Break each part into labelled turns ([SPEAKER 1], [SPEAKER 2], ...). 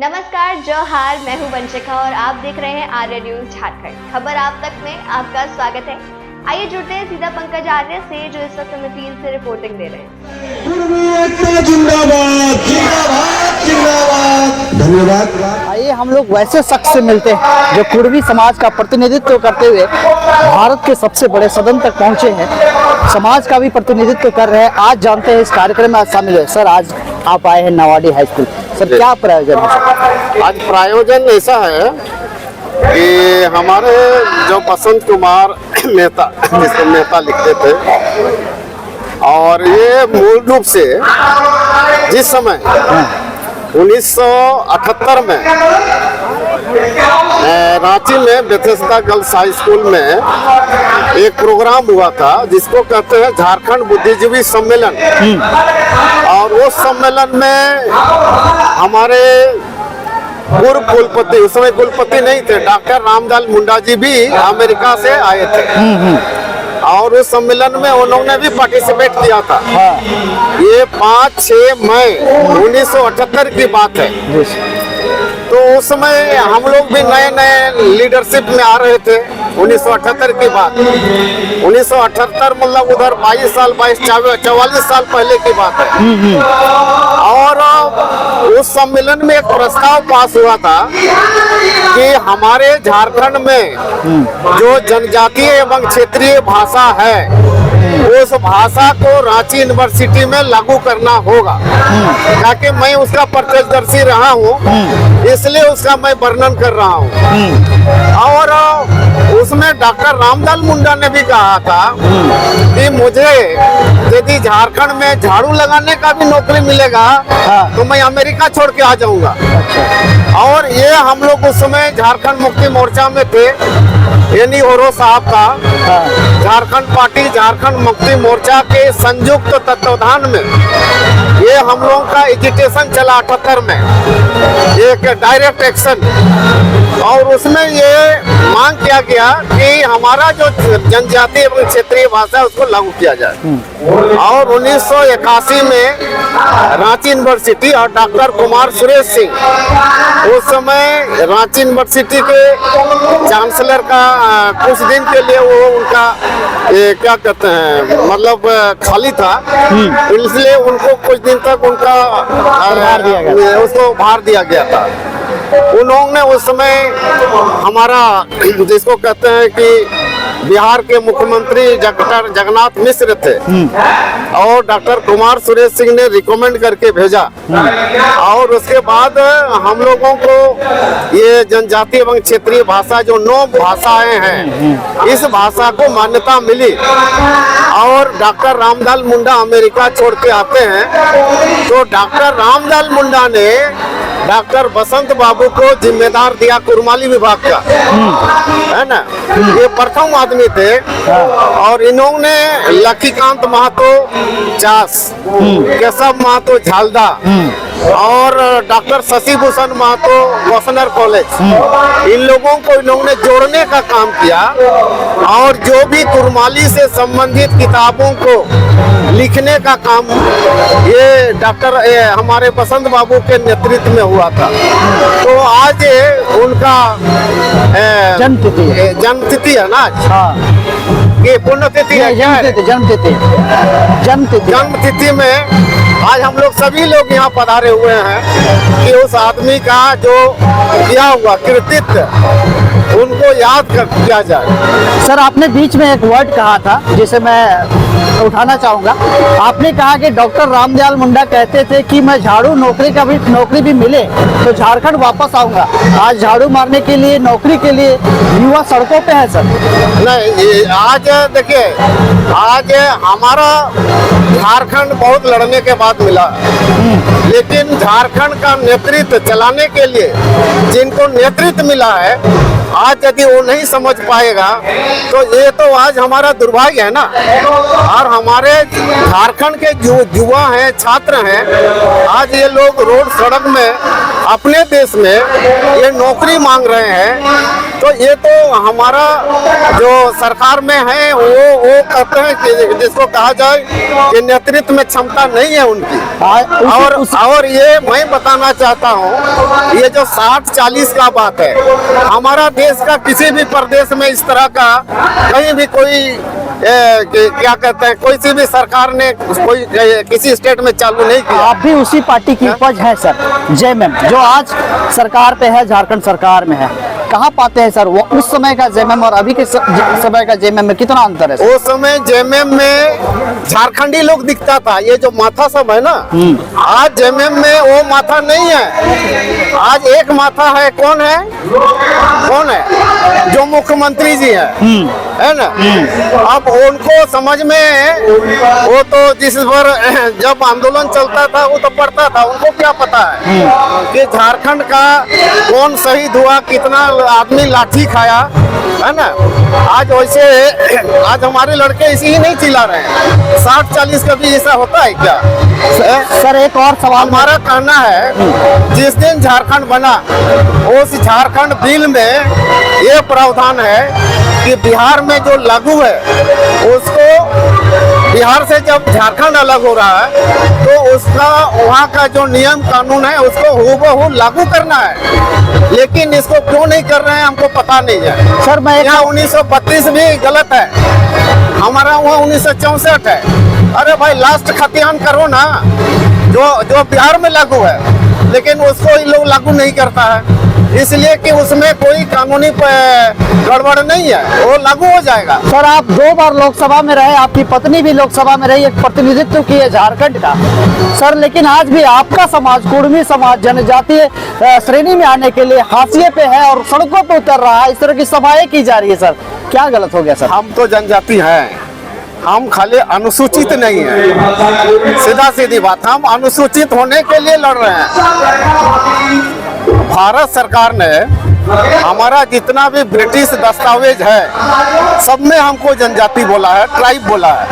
[SPEAKER 1] नमस्कार, जोहार। मैं हूं वंशिका और आप देख रहे हैं आर्य न्यूज झारखंड। खबर आप तक में आपका स्वागत है। आइए जुड़ते हैं सीधा पंकज आर्य से, जो इस वक्त हमें फील्ड से रिपोर्टिंग दे रहे हैं।
[SPEAKER 2] धन्यवाद। आइए हम लोग वैसे शख्स से मिलते हैं जो कुर्मी समाज का प्रतिनिधित्व करते हुए भारत के सबसे बड़े सदन तक पहुंचे हैं, समाज का भी प्रतिनिधित्व कर रहे हैं। आज जानते हैं इस कार्यक्रम में आज शामिल है। सर, आज आप आए हैं नवाडी हाई स्कूल, सर क्या प्रायोजन है?
[SPEAKER 3] आज प्रायोजन ऐसा है कि हमारे जो बसंत कुमार मेहता, जिसको मेहता लिखते थे, और ये मूल रूप से जिस समय 1978 में रांची में बेथेस्दा गर्ल्स हाई स्कूल में एक प्रोग्राम हुआ था जिसको कहते हैं झारखंड बुद्धिजीवी सम्मेलन। और उस सम्मेलन में हमारे पूर्व कुलपति, उस समय कुलपति नहीं थे, डॉक्टर रामलाल मुंडा जी भी अमेरिका से आए थे और उस सम्मेलन में उन्होंने भी पार्टिसिपेट किया था। ये 5-6 मई 1978 की बात है। तो उस समय हम लोग भी नए नए लीडरशिप में आ रहे थे। 1978 की बात, 1978 मतलब उधर 44 साल पहले की बात है। और उस सम्मेलन में एक प्रस्ताव पास हुआ था कि हमारे झारखंड में जो जनजातीय एवं क्षेत्रीय भाषा है, उस भाषा को रांची यूनिवर्सिटी में लागू करना होगा। ताकि मैं उसका प्रत्यक्षदर्शी रहा हूँ, इसलिए उसका मैं वर्णन कर रहा हूँ। और उसमें डॉक्टर रामलाल मुंडा ने भी कहा था कि मुझे यदि झारखंड में झाड़ू लगाने का भी नौकरी मिलेगा तो मैं अमेरिका छोड़ के आ जाऊंगा। और ये हम लोग उस समय झारखंड मुक्ति मोर्चा में थे, एनी होरो साहब का झारखंड पार्टी, झारखंड मुक्ति मोर्चा के संयुक्त तत्वाधान में ये हम लोगों का एजिटेशन चला 78 में, एक डायरेक्ट एक्शन। और उसमें ये मांग किया गया कि हमारा जो जनजातीय एवं क्षेत्रीय भाषा है उसको लागू किया जाए। और 1981 में रांची यूनिवर्सिटी और डॉक्टर कुमार सुरेश सिंह, उस समय रांची यूनिवर्सिटी के चांसलर का कुछ दिन के लिए वो उनका क्या कहते हैं, मतलब खाली था, इसलिए उनको कुछ दिन तक उनका उसको भार दिया गया था। उन्होंने उस समय हमारा जिसको कहते हैं कि बिहार के मुख्यमंत्री डॉक्टर जगन्नाथ मिश्र थे और डॉक्टर कुमार सुरेश सिंह ने रिकमेंड करके भेजा। और उसके बाद हम लोगों को ये जनजातीय एवं क्षेत्रीय भाषा जो 9 भाषाएं हैं, इस भाषा को मान्यता मिली। और डॉक्टर रामलाल मुंडा अमेरिका छोड़ के आते हैं तो डॉक्टर रामलाल मुंडा ने डॉक्टर बसंत बाबू को जिम्मेदार दिया कुरमाली विभाग का, है ना। ये प्रथम आदमी थे। और इन्होंने लक्कीकांत महतो चास, केशव महतो झालदा और डॉक्टर शशि भूषण महतो वसनर कॉलेज, इन लोगों को इन्होंने जोड़ने का काम किया। और जो भी कुरमाली से संबंधित किताबों को लिखने का काम ये डॉक्टर हमारे बसंत बाबू के नेतृत्व में हुआ था। तो आज उनका जन्मतिथि है ना, ये पुण्यतिथि है, जन्मतिथि में आज हम लोग सभी लोग यहाँ पधारे हुए हैं कि उस आदमी का जो किया हुआ कृतित्व उनको याद किया जाए।
[SPEAKER 2] सर, आपने बीच में एक वर्ड कहा था जिसे मैं उठाना चाहूंगा। आपने कहा कि डॉक्टर रामलाल मुंडा कहते थे कि मैं झाड़ू नौकरी भी मिले तो झारखंड वापस आऊंगा। आज झाड़ू मारने के लिए, नौकरी के लिए युवा सड़कों पे है सर।
[SPEAKER 3] नहीं, आज देखिए, आज हमारा झारखंड बहुत लड़ने के बाद मिला, लेकिन झारखंड का नेतृत्व चलाने के लिए जिनको नेतृत्व मिला है आज यदि वो नहीं समझ पाएगा तो ये तो आज हमारा दुर्भाग्य है ना। और हमारे झारखंड के जो युवा हैं, छात्र हैं, आज ये लोग रोड सड़क में अपने देश में ये नौकरी मांग रहे हैं। तो ये तो हमारा जो सरकार में है वो कहते हैं कि जिसको कहा जाए कि नेतृत्व में क्षमता नहीं है उनकी। और ये मैं बताना चाहता हूँ, ये जो 60-40 का बात है, हमारा देश का किसी भी प्रदेश में इस तरह का कहीं भी कोई क्या कहते हैं, कोई सी भी सरकार ने कोई किसी स्टेट में चालू नहीं किया।
[SPEAKER 2] आप भी उसी पार्टी की उपज है सर, जेएमएम, जो आज सरकार पे है, झारखंड सरकार में है। कहाँ पाते हैं सर वो उस समय का जेएमएम और अभी के समय का जेएमएम में कितना अंतर है सर?
[SPEAKER 3] उस समय जेएमएम में झारखंडी लोग दिखता था, ये जो माथा सब है ना, आज जेएमएम में वो माथा नहीं है। आज एक माथा है, कौन है? जो मुख्यमंत्री जी है ना। अब उनको समझ में, वो तो जिस पर जब आंदोलन चलता था वो तो पढ़ता था, उनको क्या पता है कि झारखंड का कौन शहीद हुआ, कितना आदमी लाठी खाया, है ना। आज वैसे आज हमारे लड़के इसी ही नहीं चिल्ला रहे हैं। 60-40 कभी ऐसा होता है क्या?
[SPEAKER 2] सर एक और सवाल
[SPEAKER 3] हमारा कहना है, जिस दिन झारखंड बना उस झारखंड बिल में ये प्रावधान है कि बिहार में जो लागू है उसको, बिहार से जब झारखंड अलग हो रहा है तो उसका वहाँ का जो नियम कानून है उसको हूबहू लागू करना है। लेकिन इसको क्यों नहीं कर रहे हैं हमको पता नहीं है
[SPEAKER 2] सर। मैं
[SPEAKER 3] यहाँ 1932 भी गलत है, हमारा वहाँ 1964 है। अरे भाई लास्ट खतियान करो ना, जो बिहार में लागू है, लेकिन उसको ये लोग लागू नहीं करता है, इसलिए कि उसमें कोई कानूनी गड़बड़ नहीं है, वो लागू हो जाएगा।
[SPEAKER 2] सर आप 2 बार लोकसभा में रहे, आपकी पत्नी भी लोकसभा में रही, एक प्रतिनिधित्व की है झारखंड का सर, लेकिन आज भी आपका समाज, कुर्मी समाज, जनजातीय श्रेणी में आने के लिए हाशिए पे है और सड़कों पे उतर रहा है, इस तरह की सभाएं की जा रही है सर, क्या गलत हो गया सर?
[SPEAKER 3] हम तो जनजाति हैं, हम खाली अनुसूचित नहीं है, सीधा सीधी बात, हम अनुसूचित होने के लिए लड़ रहे हैं। भारत सरकार ने हमारा जितना भी ब्रिटिश दस्तावेज है सब में हमको जनजाति बोला है, ट्राइब बोला है।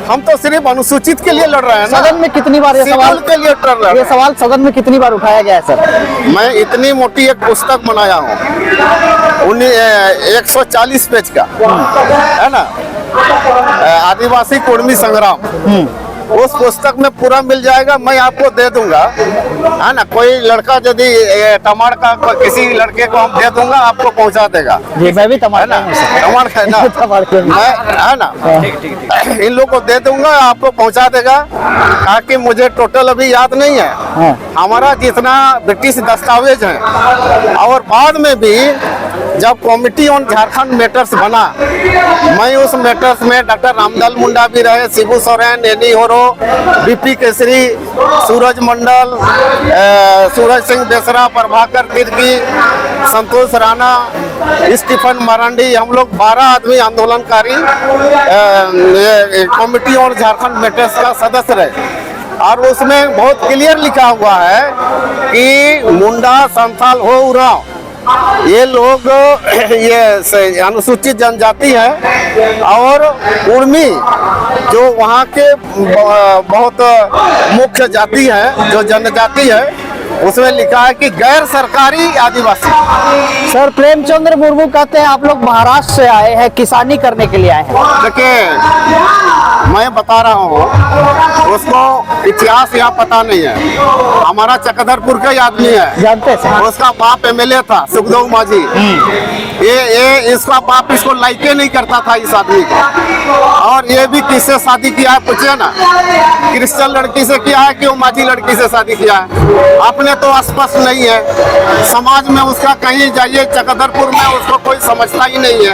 [SPEAKER 3] हम तो सिर्फ अनुसूचित के लिए लड़ रहे हैं ना।
[SPEAKER 2] सदन में कितनी बार ये सवाल
[SPEAKER 3] के लिए लड़ रहे हैं।
[SPEAKER 2] ये सवाल सदन में कितनी बार उठाया गया है सर?
[SPEAKER 3] मैं इतनी मोटी एक पुस्तक बनाया हूँ, 140 पेज का, है ना, आदिवासी कुर्मी संग्राम। उस पुस्तक में पूरा मिल जाएगा, मैं आपको दे दूंगा, है ना। कोई लड़का यदि टमाटर का किसी लड़के को हम दे दूंगा, आपको पहुंचा देगा।
[SPEAKER 2] जी मैं भी टमाटर
[SPEAKER 3] टमाटर है ना, है ना, इन लोग को दे दूंगा, आपको पहुंचा देगा। ताकि मुझे टोटल अभी याद नहीं है हमारा जितना ब्रिटिश दस्तावेज है, और बाद में भी जब कमेटी ऑन झारखंड मैटर्स बना, मैं उस मैटर्स में डॉक्टर रामदल मुंडा भी रहे, शिबू सोरेन, एनी होरो, बीपी केसरी, सूरज मंडल, सूरज सिंह बेसरा, प्रभाकर तिर्की, संतोष राणा, स्टीफन मरांडी, हम लोग 12 आदमी आंदोलनकारी कमेटी ऑन झारखंड मैटर्स का सदस्य रहे। और उसमें बहुत क्लियर लिखा हुआ है कि मुंडा, संथाल, हो, उरांव, ये लोग ये अनुसूचित जनजाति है, और उर्मी जो वहाँ के बहुत मुख्य जाति है, जो जनजाति है, उसमें लिखा है कि गैर सरकारी आदिवासी।
[SPEAKER 2] सर प्रेमचंद्र मुर्मू कहते हैं आप लोग महाराष्ट्र से आए हैं, किसानी करने के लिए आए हैं।
[SPEAKER 3] देखिए मैं बता रहा हूँ, उसको इतिहास यहाँ पता नहीं है। हमारा चक्रधरपुर का ही आदमी है,
[SPEAKER 2] जानते हैं,
[SPEAKER 3] उसका बाप एमएलए था सुखदेव माझी। ये इसका बाप इसको लाइके नहीं करता था इस आदमी को। और ये भी किससे शादी किया है पूछे ना, क्रिश्चियन लड़की से किया है कि वो माझी लड़की से शादी किया है, आपने तो स्पष्ट नहीं है। समाज में उसका कहीं जाइए, चक्रधरपुर में उसको कोई समझता ही नहीं है।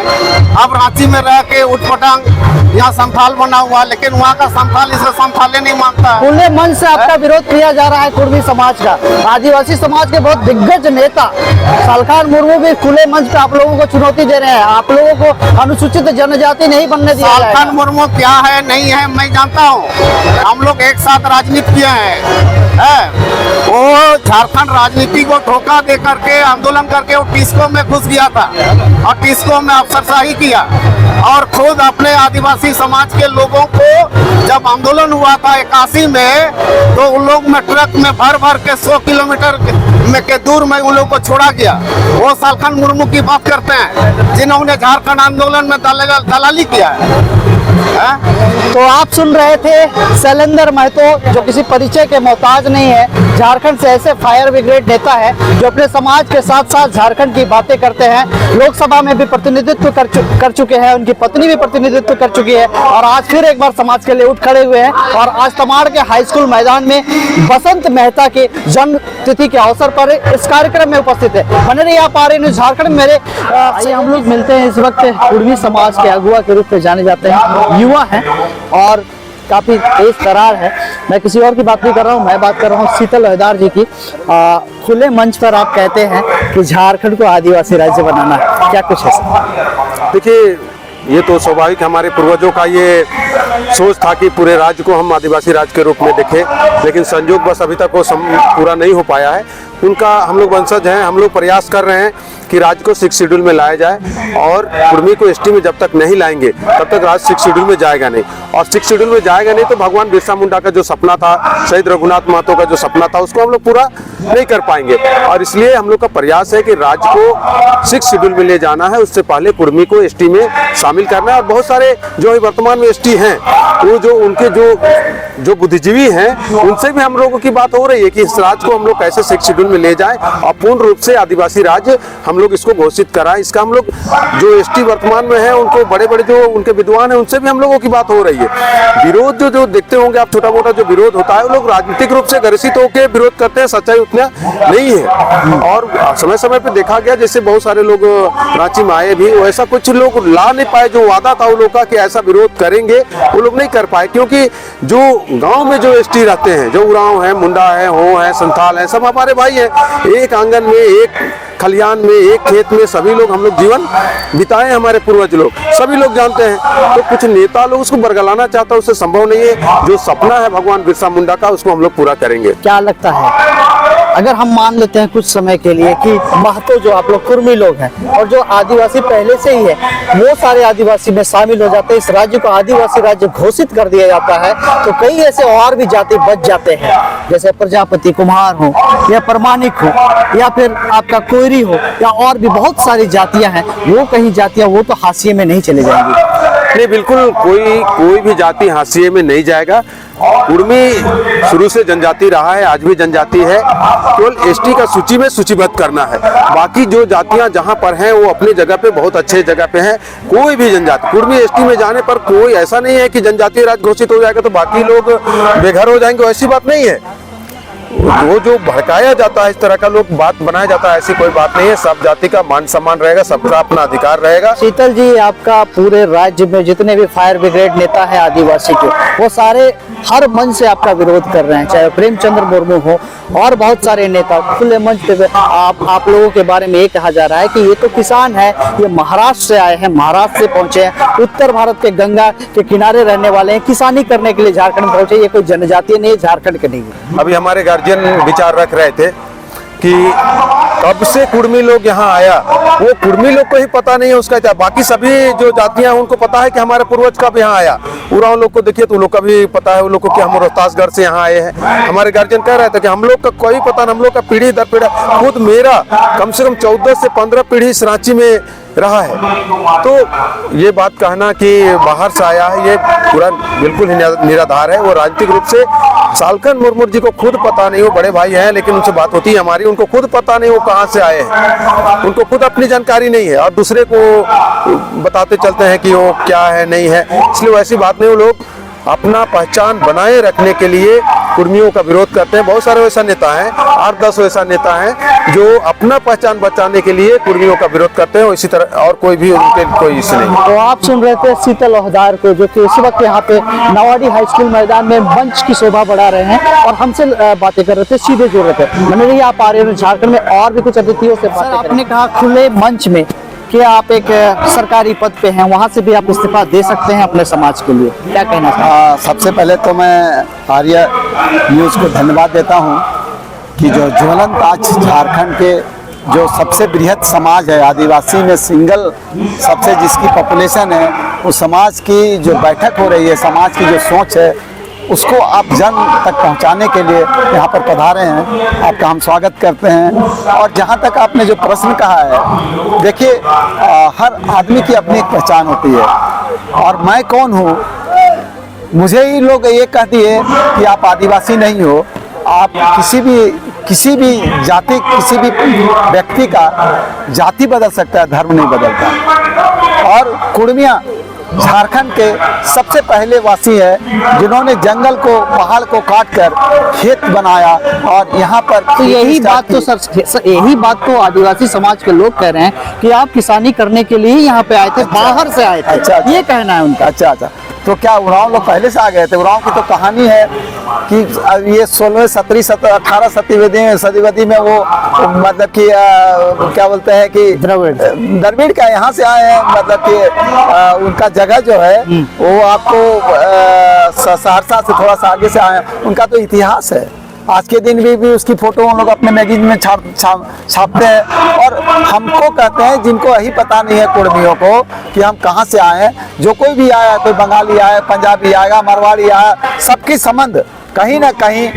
[SPEAKER 3] अब रांची में रह के उठपटांग यहाँ संथाल बना हुआ, लेकिन वहाँ का संथाल इसे संथाले नहीं मानता।
[SPEAKER 2] खुले मन से आपका विरोध किया जा रहा है कुर्मी समाज का। आदिवासी समाज के बहुत दिग्गज नेता सालखान मुर्मू भी खुले मंच पे आप लोगों को चुनौती दे रहे हैं, आप लोगों को अनुसूचित जनजाति नहीं बनने दिया जाएगा।
[SPEAKER 3] सालखान मुर्मू क्या है नहीं है मैं जानता हूँ, हम लोग एक साथ राजनीति किए हैं। वो झारखंड राजनीति को धोखा दे करके आंदोलन करके वो टिस्को में घुस गया था और टिस्को में अफसरशाही किया और खुद अपने आदिवासी समाज के लोगों को जब आंदोलन हुआ था 81 में तो उन लोग में ट्रक में भर भर के 100 किलोमीटर में के दूर में उन लोगों को छोड़ा गया। वो सालखन मुर्मू की बात करते हैं जिन्होंने झारखंड आंदोलन में दलाली किया है।
[SPEAKER 2] तो आप सुन रहे थे शैलेंद्र महतो, जो किसी परिचय के मोहताज नहीं है, झारखंड से ऐसे फायर ब्रिगेड नेता है जो अपने समाज के साथ साथ झारखंड की बातें करते हैं। लोकसभा में भी प्रतिनिधित्व कर चुके हैं, उनकी पत्नी भी प्रतिनिधित्व कर चुकी है और आज फिर एक बार समाज के लिए उठ खड़े हुए हैं। और आज तमाड़ के हाई स्कूल मैदान में बसंत मेहता के जन्म तिथि के अवसर पर इस कार्यक्रम में उपस्थित है। बने रहिए आप RA न्यूज़ झारखंड में मेरे। आइए हम लोग मिलते हैं, इस वक्त कुर्मी समाज के अगुआ के रूप में जाने जाते हैं, युवा हैं और काफी तेज तरार है। मैं किसी और की बात नहीं कर रहा हूँ, मैं बात कर रहा हूँ शीतल लोहदार जी की। खुले मंच पर आप कहते हैं कि झारखंड को आदिवासी राज्य बनाना है, क्या कुछ है सर?
[SPEAKER 4] देखिए, ये तो स्वाभाविक हमारे पूर्वजों का ये सोच था कि पूरे राज्य को हम आदिवासी राज्य के रूप में देखें, लेकिन संयोग बस अभी तक वो पूरा नहीं हो पाया है। उनका हम लोग वंशज हैं, हम लोग प्रयास कर रहे हैं कि राज्य को 6 शेड्यूल में लाया जाए और कुर्मी को ST में जब तक नहीं लाएंगे तब तक राज्य 6 शेड्यूल में जाएगा नहीं। और 6 शेड्यूल में जाएगा नहीं तो भगवान बिरसा मुंडा का जो सपना था, शहीद रघुनाथ महतो का जो सपना था, उसको हम लोग पूरा नहीं कर पाएंगे। और इसलिए हम लोग का प्रयास है कि राज्य को 6 शेड्यूल में ले जाना है, उससे पहले कुर्मी को ST में शामिल करना है। और बहुत सारे जो वर्तमान में ST हैं, वो जो उनके जो बुद्धिजीवी हैं, उनसे भी हम लोगों की बात हो रही है कि इस राज्य को हम लोग कैसे 6 शेड्यूल में ले जाएं और पूर्ण रूप से आदिवासी राज्य हम लोग इसको घोषित कराएं। इसका हम लोग जो ST वर्तमान में है, उनको बड़े बड़े जो उनके विद्वान हैं, उनसे भी हम लोगों की बात हो रही है। विरोध जो देखते होंगे आप, छोटा मोटा जो विरोध होता है, वो लोग राजनीतिक रूप से ग्रसित होकर विरोध करते हैं, सच्चाई उतना नहीं है। और समय समय पे देखा गया, जैसे बहुत सारे लोग रांची में आए भी, वैसा कुछ लोग ला नहीं पाए। जो वादा था उन लोगों का कि ऐसा विरोध करेंगे, वो लोग नहीं कर पाए, क्योंकि जो गांव में जो ST रहते हैं, जो उरांव है, मुंडा है, हो है, संथाल है, सब हमारे भाई हैं। एक आंगन में, एक खलियान में, एक खेत में सभी लोग हम लोग जीवन बिताए, हमारे पूर्वज लोग सभी लोग जानते हैं। तो कुछ नेता लोग उसको बरगलाना चाहता है, उससे संभव नहीं है। जो सपना है भगवान बिरसा मुंडा का, उसको हम लोग पूरा करेंगे।
[SPEAKER 2] क्या लगता है, अगर हम मान लेते हैं कुछ समय के लिए कि महतो जो आप लोग कुर्मी लोग हैं और जो आदिवासी पहले से ही है, वो सारे आदिवासी में शामिल हो जाते हैं, इस राज्य को आदिवासी राज्य घोषित कर दिया जाता है, तो कई ऐसे और भी जाति बच जाते हैं, जैसे प्रजापति, कुम्हार हो या प्रमाणिक हो या फिर आपका कोयरी हो या और भी बहुत सारी जातियां हैं, वो कहीं जातियां वो तो हाशिए में नहीं चले जाएंगी।
[SPEAKER 4] नहीं, बिल्कुल कोई भी जाति हाशिए में नहीं जाएगा। कुर्मी शुरू से जनजाति रहा है, आज भी जनजाति है। केवल ST का सूची में सूचीबद्ध करना है। बाकी जो जातियां जहां पर हैं, वो अपनी जगह पे बहुत अच्छे जगह पे हैं। कोई भी जनजाति कुर्मी ST में जाने पर कोई ऐसा नहीं है कि जनजातीय राज्य घोषित हो जाएगा तो बाकी लोग बेघर हो जाएंगे, ऐसी बात नहीं है। वो जो भड़काया जाता है, इस तरह का लोग बात बनाया जाता है, ऐसी कोई बात नहीं है। सब जाति का मान सम्मान रहेगा, सबका अपना अधिकार रहेगा।
[SPEAKER 2] शीतल जी, आपका पूरे राज्य में जितने भी फायर ब्रिगेड नेता है आदिवासी के, वो सारे हर मंच से आपका विरोध कर रहे हैं, चाहे प्रेमचंद्र मुर्मू हो और बहुत सारे नेता खुले मंच पे आप लोगों के बारे में ये कहा जा रहा है कि ये तो किसान है, ये महाराष्ट्र से आए हैं, महाराष्ट्र से पहुंचे हैं, उत्तर भारत के गंगा के किनारे रहने वाले हैं, किसानी करने के लिए झारखंड पहुंचे, ये कोई जनजातीय नहीं है, झारखंड के नहीं है।
[SPEAKER 4] अभी हमारे गार्जियन विचार रख रहे थे कि कब से कुर्मी लोग यहाँ आया, वो कुर्मी लोग को ही पता नहीं है उसका क्या। बाकी सभी जो जातियां उनको पता है कि हमारे पूर्वज कब यहाँ आया। उरांव लोग को देखिए तो उन लोग का भी पता है, उन लोग को कि हम रोहतासगढ़ से यहाँ आए हैं। हमारे गार्जियन कह रहे थे कि हम लोग का कोई पता नहीं, हम लोग का पीढ़ी दर पीढ़ी, खुद मेरा कम से कम 14 से 15 पीढ़ी इस रांची में रहा है। तो ये बात कहना कि बाहर से आया है, ये पूरा बिल्कुल ही निराधार है। वो राजनीतिक रूप से सालखन मुर्मू जी को खुद पता नहीं, वो बड़े भाई हैं लेकिन उनसे बात होती है हमारी, उनको खुद पता नहीं वो कहाँ से आए हैं, उनको खुद अपनी जानकारी नहीं है और दूसरे को बताते चलते हैं कि वो क्या है नहीं है। इसलिए वैसी बात नहीं, वो लोग अपना पहचान बनाए रखने के लिए कुर्मियों का विरोध करते हैं। बहुत सारे वैसा नेता हैं, 8-10 वैसा नेता हैं जो अपना पहचान बचाने के लिए कुर्मियों का विरोध करते हैं। इसी तरह और कोई भी उनके कोई इश्यू नहीं।
[SPEAKER 2] तो आप सुन रहे थे शीतल लोहदार को, जो कि इस वक्त यहाँ पे नवाडी हाई स्कूल मैदान में मंच की शोभा बढ़ा रहे हैं और हमसे बातें कर रहे थे, सीधे जुड़ रहे थे। मैंने नहीं आप आ रहे हैं झारखंड में और भी कुछ अतिथियों से बातें। आपने कहा खुले मंच में कि आप एक सरकारी पद पे हैं, वहाँ से भी आप इस्तीफा दे सकते हैं अपने समाज के लिए, क्या कहना चाहिए?
[SPEAKER 5] सबसे पहले तो मैं आर्या न्यूज़ को धन्यवाद देता हूँ कि जो ज्वलंत आज झारखंड के जो सबसे बृहद समाज है, आदिवासी में सिंगल सबसे जिसकी पॉपुलेशन है, उस समाज की जो बैठक हो रही है, समाज की जो सोच है, उसको आप जन तक पहुंचाने के लिए यहाँ पर पधारे हैं। आपका हम स्वागत करते हैं। और जहाँ तक आपने जो प्रश्न कहा है, देखिए हर आदमी की अपनी एक पहचान होती है, और मैं कौन हूँ, मुझे ही लोग ये कह दिए कि आप आदिवासी नहीं हो, आप किसी भी जाति, किसी भी व्यक्ति का जाति बदल सकता है, धर्म नहीं बदलता। और कुर्मियाँ झारखंड के सबसे पहले वासी है जिन्होंने जंगल को, पहाड़ को काट कर खेत बनाया, और यहाँ पर
[SPEAKER 2] तो यही बात तो सर, यही बात तो आदिवासी समाज के लोग कह रहे हैं कि आप किसानी करने के लिए यहाँ पे आए थे, बाहर से आए थे।
[SPEAKER 5] अच्छा,
[SPEAKER 2] ये कहना है उनका।
[SPEAKER 5] अच्छा, तो क्या उरांव लोग पहले से आ गए थे? उरांव की तो कहानी है कि ये 16वीं 17वीं 18 सदी में वो मतलब कि क्या बोलते हैं कि द्रविड़ का यहाँ से आए हैं, मतलब कि उनका जगह जो है वो आपको सहरसा से थोड़ा सा आगे से आए हैं। उनका तो इतिहास है, आज के दिन भी उसकी फोटो हम लोग अपने मैगजीन में छापते हैं। और हमको कहते हैं, जिनको यही पता नहीं है कुर्मियों को कि हम कहाँ से आए हैं, जो कोई भी आया, कोई बंगाली आया, पंजाबी आएगा, मारवाड़ी आया, सबकी संबंध कहीं ना कहीं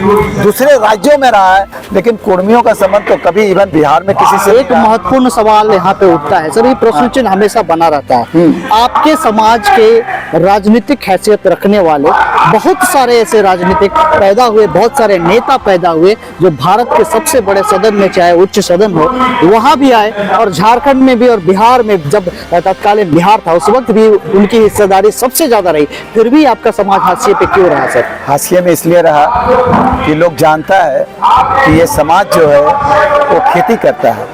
[SPEAKER 5] दूसरे राज्यों में रहा है, लेकिन कुर्मियों का संबंध तो कभी इवन बिहार में किसी से।
[SPEAKER 2] एक महत्वपूर्ण सवाल यहाँ पे उठता है सर, ये प्रश्न चिन्ह हमेशा बना रहता है। आपके समाज के राजनीतिक हैसियत रखने वाले बहुत सारे ऐसे राजनीतिक पैदा हुए, बहुत सारे नेता पैदा हुए जो भारत के सबसे बड़े सदन में, चाहे उच्च सदन हो, वहाँ भी आए, और झारखंड में भी और बिहार में, जब तत्कालीन बिहार था उस वक्त भी उनकी हिस्सेदारी सबसे ज्यादा रही। फिर भी आपका समाज हाशिए पे क्यों रहा सर?
[SPEAKER 5] हाशिए में इसलिए रहा कि लोग जानता है कि ये समाज जो है वो खेती करता है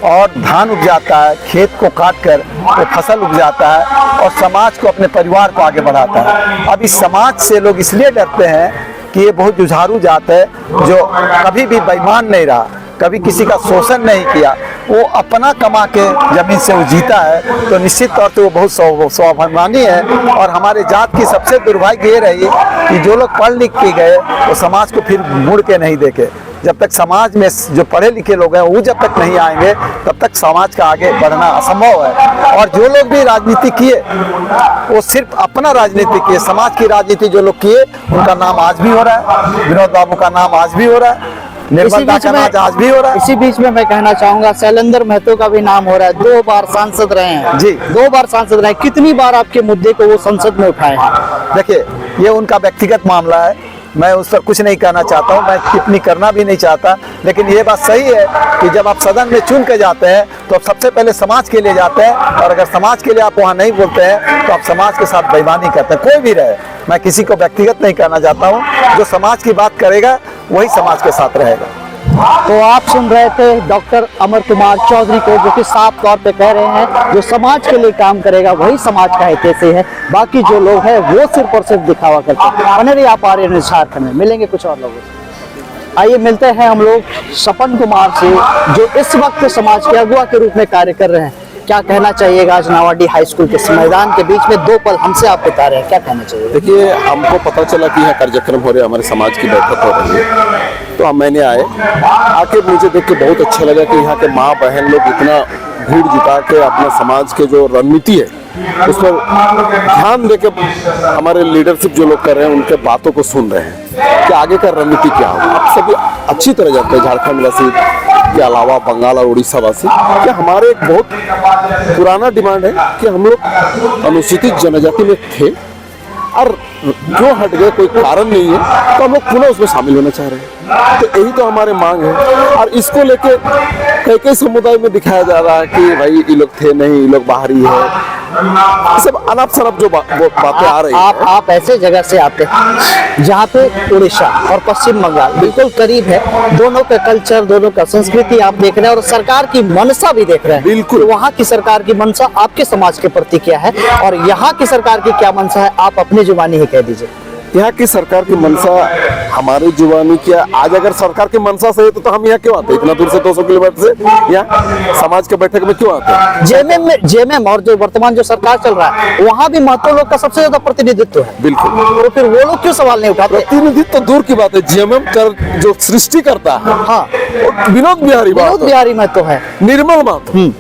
[SPEAKER 5] और धान उपजाता है, खेत को काट कर वो फसल उपजाता है और समाज को, अपने परिवार को आगे बढ़ाता है। अब इस समाज से लोग इसलिए डरते हैं कि ये बहुत जुझारू जात है, जो कभी भी बेईमान नहीं रहा, कभी किसी का शोषण नहीं किया, वो अपना कमा के जमीन से वो जीता है, तो निश्चित तौर पे वो बहुत स्वाभिमानी है। और हमारे जात की सबसे दुर्भाग्य ये रही कि जो लोग पढ़ लिख के गए वो समाज को फिर मुड़ के नहीं देखे। जब तक समाज में जो पढ़े लिखे लोग हैं वो जब तक नहीं आएंगे, तब तक समाज का आगे बढ़ना असंभव है। और जो लोग भी राजनीति किए वो सिर्फ अपना राजनीति किए, समाज की राजनीति जो लोग किए उनका नाम आज भी हो रहा है। विनोद बाबू का नाम आज भी हो रहा है, निर्मला का नाम आज भी हो रहा है।
[SPEAKER 2] इसी बीच में मैं कहना चाहूंगा, शैलेंद्र महतो का भी नाम हो रहा है, 2 बार सांसद रहे हैं
[SPEAKER 5] जी,
[SPEAKER 2] 2 बार सांसद रहे। कितनी बार आपके मुद्दे को वो संसद में उठाए हैं?
[SPEAKER 5] देखिए, ये उनका व्यक्तिगत मामला है, मैं उस पर कुछ नहीं कहना चाहता हूँ, मैं टिप्पणी करना भी नहीं चाहता। लेकिन ये बात सही है कि जब आप सदन में चुन के जाते हैं तो आप सबसे पहले समाज के लिए जाते हैं, और अगर समाज के लिए आप वहाँ नहीं बोलते हैं तो आप समाज के साथ बेईमानी करते हैं। कोई भी रहे, मैं किसी को व्यक्तिगत नहीं कहना चाहता हूँ, जो समाज की बात करेगा वही समाज के साथ रहेगा।
[SPEAKER 2] तो आप सुन रहे थे डॉक्टर अमर कुमार चौधरी को, जो कि साफ तौर पे कह रहे हैं जो समाज के लिए काम करेगा वही समाज का हितैषी है, बाकी जो लोग हैं वो सिर्फ और सिर्फ दिखावा करते हैं। बने रहिए आप आर्य न्यूज़ झारखंड में, मिलेंगे कुछ और लोगों से। आइए मिलते हैं हम लोग सपन कुमार से, जो इस वक्त समाज के अगुवा के रूप में कार्य कर रहे हैं। क्या कहना चाहिएगा? आज नावाडीह हाई स्कूल के मैदान के बीच में 2 पल हमसे आप बता रहे हैं, क्या कहना चाहिए?
[SPEAKER 6] देखिए, हमको पता चला कि यहाँ कार्यक्रम हो रहे, हमारे समाज की बैठक हो रही है, तो मैंने आके मुझे देख के बहुत अच्छा लगा कि यहाँ के माँ बहन लोग इतना भीड़ जुटा के अपना समाज के जो रणनीति है उस पर ध्यान देके हमारे लीडरशिप जो लोग कर रहे हैं उनके बातों को सुन रहे हैं कि आगे का रणनीति क्या होगा। आप सभी अच्छी तरह जानते हैं, झारखंड वासी के अलावा बंगाल और उड़ीसा वासी, कि हमारे एक बहुत पुराना डिमांड है कि हम लोग अनुसूचित जनजाति में थे और जो हट गए, कोई कारण नहीं है, तो हम लोग पुनः उसमें शामिल होना चाह रहे हैं। तो यही तो हमारे मांग है, और इसको लेके कई समुदाय में दिखाया जा रहा है कि भाई ये लोग थे नहीं, ये लोग बाहरी है, सब अनाप शनाप जो बातें आ रही हैं।
[SPEAKER 2] आप ऐसे जगह से आते हैं जहाँ पे उड़ीसा और पश्चिम बंगाल बिल्कुल करीब है, दोनों का कल्चर, दोनों का संस्कृति आप देख रहे हैं और सरकार की मनसा भी देख रहे हैं।
[SPEAKER 6] बिल्कुल,
[SPEAKER 2] तो वहाँ की सरकार की मनसा आपके समाज के प्रति क्या है और यहाँ की सरकार की क्या मनसा है, आप अपनी जुबानी ही कह दीजिए।
[SPEAKER 6] यहाँ की सरकार की मंशा हमारे जुबानी क्या, आज अगर सरकार की मंशा सही है तो हम यहाँ क्यों आते हैं, इतना दूर से 200 किलोमीटर से यहाँ समाज के बैठक में क्यों आते हैं।
[SPEAKER 2] जेएमएम और जो वर्तमान जो सरकार चल रहा है वहाँ भी महतो लोग का सबसे ज्यादा प्रतिनिधित्व है।
[SPEAKER 6] बिल्कुल,
[SPEAKER 2] तो फिर वो लोग क्यों सवाल नहीं उठाते।
[SPEAKER 6] प्रतिनिधित्व तो दूर की बात है, जेएमएम कर जो सृष्टि करता है
[SPEAKER 2] हाँ,
[SPEAKER 6] विनोद बिहारी
[SPEAKER 2] महतो है,
[SPEAKER 6] निर्मल महतो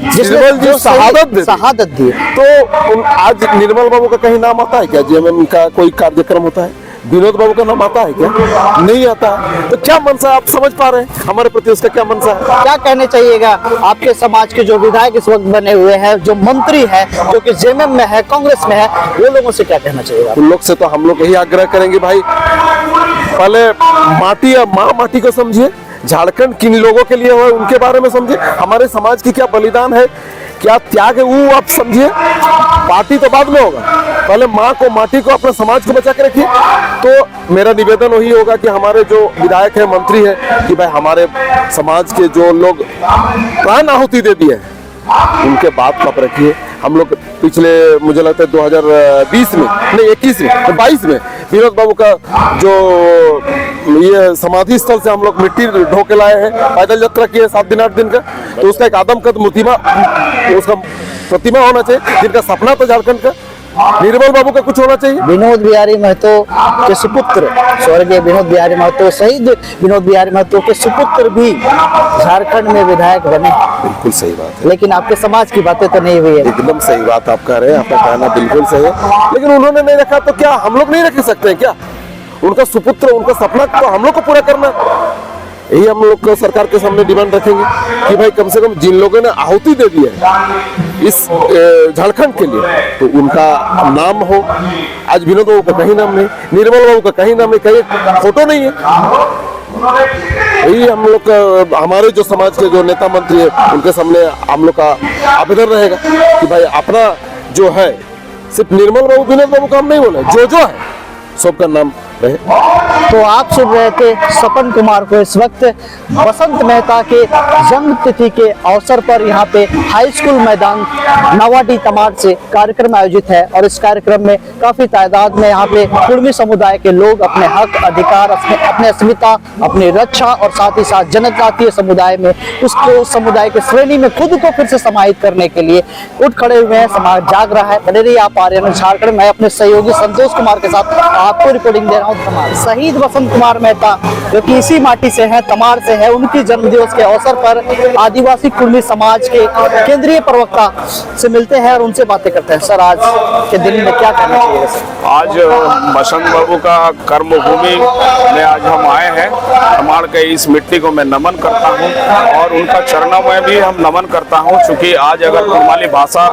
[SPEAKER 2] जिसने
[SPEAKER 6] जो
[SPEAKER 2] शहादत दी।
[SPEAKER 6] तो आज निर्मल बाबू का कहीं नाम आता है क्या, जेएमएम का कोई कार्यक्रम होता है, विनोद बाबू का नाम आता है क्या, नहीं आता है। तो क्या मनसा आप समझ पा रहे हैं हमारे प्रति उसका क्या मनसा है।
[SPEAKER 2] क्या कहने चाहिएगा आपके समाज के जो विधायक इस वक्त बने हुए हैं, जो मंत्री है, जो कि जेएमएम में है, कांग्रेस में है, वो लोगों से क्या कहना चाहिएगा।
[SPEAKER 6] उन लोग से तो हम लोग यही आग्रह करेंगे भाई, पहले माटी या माँ माटी को समझिए, झारखंड किन लोगों के लिए है उनके बारे में समझिए, हमारे समाज की क्या बलिदान है, क्या त्याग है, वो आप समझिए। पार्टी तो बाद में होगा, पहले माँ को माटी को अपने समाज को बचा के रखिए। तो मेरा निवेदन वही होगा कि हमारे जो विधायक है, मंत्री है, कि भाई हमारे समाज के जो लोग प्राण आहुति दे दिए उनके बात पर रखिए। हम लोग पिछले मुझे लगता है 2020 में नहीं 21 में 22 में विनोद बाबू का जो ये समाधि स्थल से हम लोग मिट्टी ढो के लाए हैं, पैदल यात्रा किए 7 दिन 8 दिन का, तो उसका एक आदमकद प्रतिमा, उसका प्रतिमा होना चाहिए, जिनका सपना था झारखंड का। निर्मल बाबू का कुछ होना चाहिए।
[SPEAKER 2] विनोद बिहारी महतो के सुपुत्र स्वर्गीय विनोद बिहारी महतो, शहीद विनोद बिहारी महतो के सुपुत्र भी झारखंड में विधायक बने।
[SPEAKER 6] बिल्कुल सही बात है,
[SPEAKER 2] लेकिन आपके समाज की बातें तो नहीं हुई है।
[SPEAKER 6] एकदम सही बात आप कह रहे हैं, आपका कहना बिल्कुल सही है, लेकिन उन्होंने नहीं रखा तो क्या हम लोग नहीं रख सकते हैं क्या। उनका सुपुत्र, उनका सपना तो हम लोग को पूरा करना, यही हम लोग को सरकार के सामने डिमांड रखेंगे कि भाई कम से कम जिन लोगों ने आहुति दे दी है इस झारखंड के लिए, तो उनका नाम हो। आज विनोद बाबू का कहीं नाम नहीं, निर्मल बाबू का कहीं नाम नहीं, कहीं फोटो नहीं है। यही हम लोग का, हमारे जो समाज के जो नेता मंत्री है उनके सामने हम लोग का आवेदन रहेगा कि भाई अपना जो है, सिर्फ निर्मल बाबू विनोद बाबू का हम नहीं बोले, जो है सबका नाम रहे।
[SPEAKER 2] तो आप सुन रहे थे सपन कुमार को। इस वक्त बसंत मेहता के जन्म तिथि के अवसर पर यहाँ पे हाई स्कूल मैदान नवाडी तमाड़ से कार्यक्रम आयोजित है और इस कार्यक्रम में काफी तादाद में यहाँ पे कुर्मी समुदाय के लोग अपने हक अधिकार, अपने अस्मिता, अपनी रक्षा और साथ ही साथ जनजातीय समुदाय में उसको समुदाय के श्रेणी में खुद को फिर से समाहित करने के लिए उठ खड़े हुए हैं। समाज जाग रहा है। बने रहिए आप आर्यन झारखंड। मैं अपने सहयोगी संतोष कुमार के साथ आपको रिपोर्टिंग दे रहा हूँ। शहीद बसंत कुमार मेहता जो कि इसी माटी से हैं, तमाड़ से है, उनकी जन्मदिवस के अवसर पर आदिवासी कुर्मी समाज के केंद्रीय प्रवक्ता से मिलते हैं और उनसे बातें करते हैं। सर, आज के दिन में क्या कहना चाहिए?
[SPEAKER 7] आज बसंत बाबू का कर्मभूमि में आज हम आए हैं। तमाड़ के इस मिट्टी को मैं नमन करता हूं और उनका चरणों में भी हम नमन करता हूं, क्योंकि आज अगर कुर्माली भाषा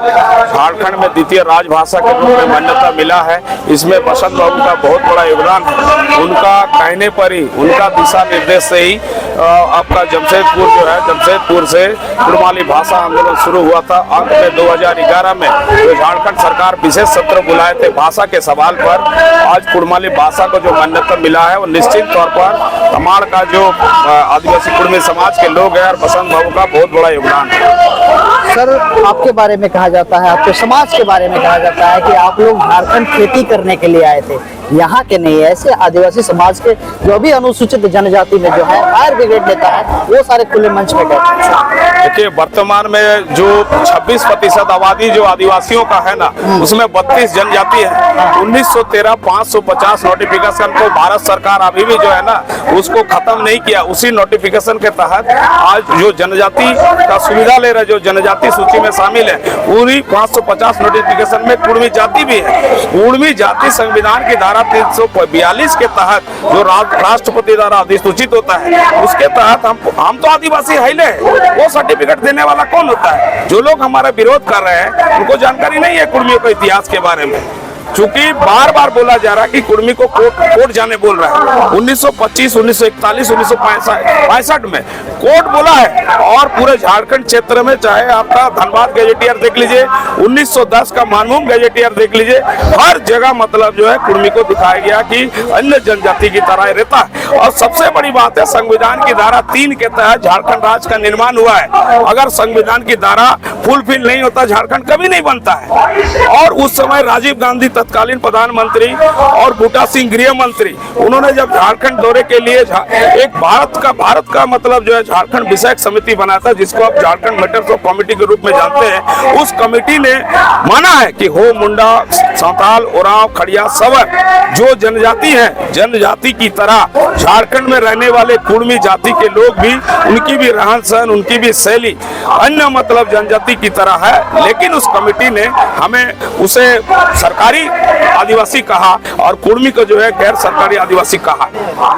[SPEAKER 7] झारखंड में द्वितीय राजभाषा के रूप में मान्यता मिला है, इसमें बसंत बाबू का बहुत बड़ा योगदान है। उनका कहने पर ही, उनका दिशा निर्देश से ही आपका जमशेदपुर जो है, जमशेदपुर से कुर्माली भाषा आंदोलन शुरू हुआ था। अंत में 2011 में जो झारखंड सरकार विशेष सत्र बुलाए थे भाषा के सवाल पर, आज कुर्माली भाषा को जो मान्यता मिला है वो निश्चित तौर पर तमाड़ का जो आदिवासी कुर्मी समाज के लोग हैं और बसंत बाबू का बहुत बड़ा योगदान है।
[SPEAKER 2] सर, आपके बारे में कहा जाता है, आपके समाज के बारे में कहा जाता है कि आप लोग झारखंड खेती करने के लिए आए थे, यहाँ के नहीं है। ऐसे आदिवासी समाज के जो भी अनुसूचित जनजाति में जो है फायर ब्रिगेड नेता है, वो सारे खुले मंच में गए।
[SPEAKER 7] देखिए, वर्तमान में जो 26% आबादी जो आदिवासियों का है ना, उसमें 32 जनजाति है। 1913 550 नोटिफिकेशन को भारत सरकार अभी भी जो है ना उसको खत्म नहीं किया। उसी नोटिफिकेशन के तहत आज जो जनजाति का सुविधा ले रहे, जो जनजाति सूची में शामिल है, पूरी 550 नोटिफिकेशन में कुर्मी जाति भी है। कुर्मी जाति संविधान की धारा 342 के तहत जो राष्ट्रपति द्वारा अधिसूचित होता है, उसके तहत हम तो आदिवासी है, वो सर्टिफिकेट देने वाला कौन होता है? जो लोग हमारा विरोध कर रहे हैं उनको जानकारी नहीं है कुर्मियों के इतिहास के बारे में, चूंकि बार बार बोला जा रहा है कि कुर्मी को कोर्ट जाने बोल रहा है। 1925, 1941, 1965 में कोर्ट बोला है और पूरे झारखंड क्षेत्र में, चाहे आपका धनबाद गैजेटियर देख लीजिए, 1910 का मानभूम गैजेटियर देख लीजिए, हर जगह मतलब जो है कुर्मी को दिखाया गया कि अन्य जनजाति की तरह रहता है। और सबसे बड़ी बात है, संविधान की धारा 3 के तहत झारखंड राज्य का निर्माण हुआ है। अगर संविधान की धारा फुलफिल नहीं होता, झारखंड कभी नहीं बनता है। और उस समय राजीव गांधी तत्कालीन प्रधानमंत्री और बूटा सिंह गृह मंत्री, उन्होंने जब झारखंड दौरे के लिए एक भारत का मतलब जो है झारखंड विषयक समिति बनाया था, जिसको आप झारखंड मैटर्स ऑफ कमिटी के रूप में जानते हैं। उस कमेटी ने माना है कि हो, मुंडा, संताल, उरांव, खड़िया, सवर जो जनजाति है, जनजाति की तरह झारखंड में रहने वाले कुर्मी जाति के लोग भी, उनकी भी रहन सहन, उनकी भी शैली अन्य मतलब जनजाति की तरह है। लेकिन उस कमेटी ने हमें उसे सरकारी आदिवासी कहा और कुर्मी को जो है गैर सरकारी आदिवासी कहा।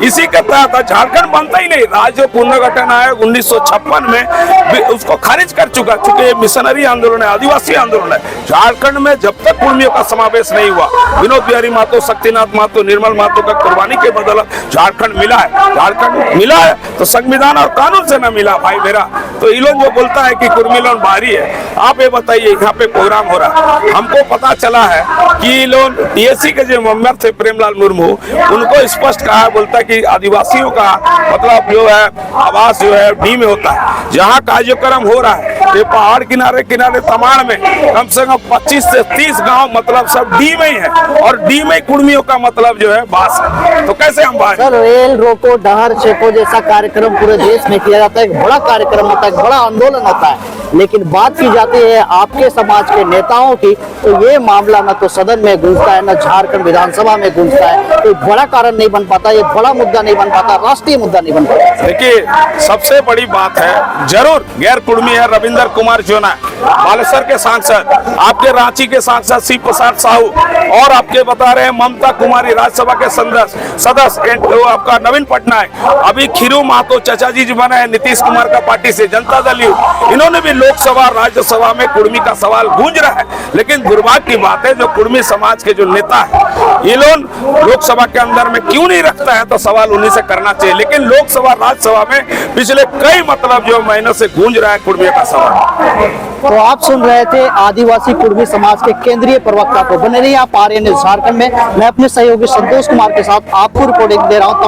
[SPEAKER 7] इसी के तहत झारखंड बनता ही नहीं। राज्य पुनर्गठन आयोग 1956 में उसको खारिज कर चुका, क्योंकि ये मिशनरी आंदोलन है, आदिवासी आंदोलन है। झारखंड में जब तक कुर्मियों का समावेश नहीं हुआ, विनोद बिहारी महतो, शक्तिनाथ महतो, निर्मल महतो का कुर्बानी के बदले झारखंड मिला है। झारखंड मिला है तो संविधान और कानून से न मिला भाई मेरा। तो इलोन जो बोलता है कि कुर्मी लोन बाहरी है, आप ये बताइए, यहाँ पे प्रोग्राम हो रहा है, हमको पता चला है कि लोन टीएससी के जो मेंबर थे प्रेमलाल मुर्मू, उनको स्पष्ट कहा, बोलता है कि आदिवासियों का मतलब जो है आवास जो है डी में होता है। जहाँ कार्यक्रम हो रहा है ये पहाड़ किनारे किनारे तमाड़ में कम से कम 25 से 30 गांव मतलब सब डी में ही है, और डी में कुर्मियों का मतलब जो है बास है। तो कैसे हम बात?
[SPEAKER 2] सर, रेल रोको, डहर छेको जैसा कार्यक्रम पूरे देश में किया जाता है, एक बड़ा कार्यक्रम होता है, बड़ा आंदोलन होता है। लेकिन बात की जाती है आपके समाज के नेताओं की, तो ये मामला न तो सदन में गूंजता है, न झारखंड विधानसभा में गूंजता है। तो बड़ा कारण नहीं बन पाता, ये बड़ा मुद्दा नहीं बन पाता, राष्ट्रीय मुद्दा नहीं बन पाता।
[SPEAKER 7] देखिए, सबसे बड़ी बात है, जरूर गैर कुर्मी है रविंदर कुमार जोना, बालेश्वर के सांसद, आपके रांची के सांसद शिव प्रसाद साहू, और आपके बता रहे हैं ममता कुमारी राज्यसभा के सदस्य आपका नवीन पटनायक, अभी खीरू महतो चाचा जी बने हैं नीतीश कुमार का पार्टी से, जनता दल यू, इन्होंने भी लोकसभा राज्यसभा में कुर्मी का सवाल गूंज रहा है। लेकिन दुर्भाग्य की बात है, जो कुर्मी समाज के जो नेता है, ये लोग लोकसभा के अंदर में क्यों नहीं रखता है, तो सवाल उन्हीं से करना चाहिए। लेकिन लोकसभा राज्यसभा में पिछले कई मतलब जो महीनों से गूंज रहा है कुर्मी का सवाल।
[SPEAKER 2] तो आप सुन रहे थे आदिवासी कुर्मी समाज के केंद्रीय प्रवक्ता को। बने रहिए आप आर्य न्यूज़ झारखंड में। मैं अपने सहयोगी संतोष कुमार के साथ आपको रिपोर्टिंग दे रहा हूँ।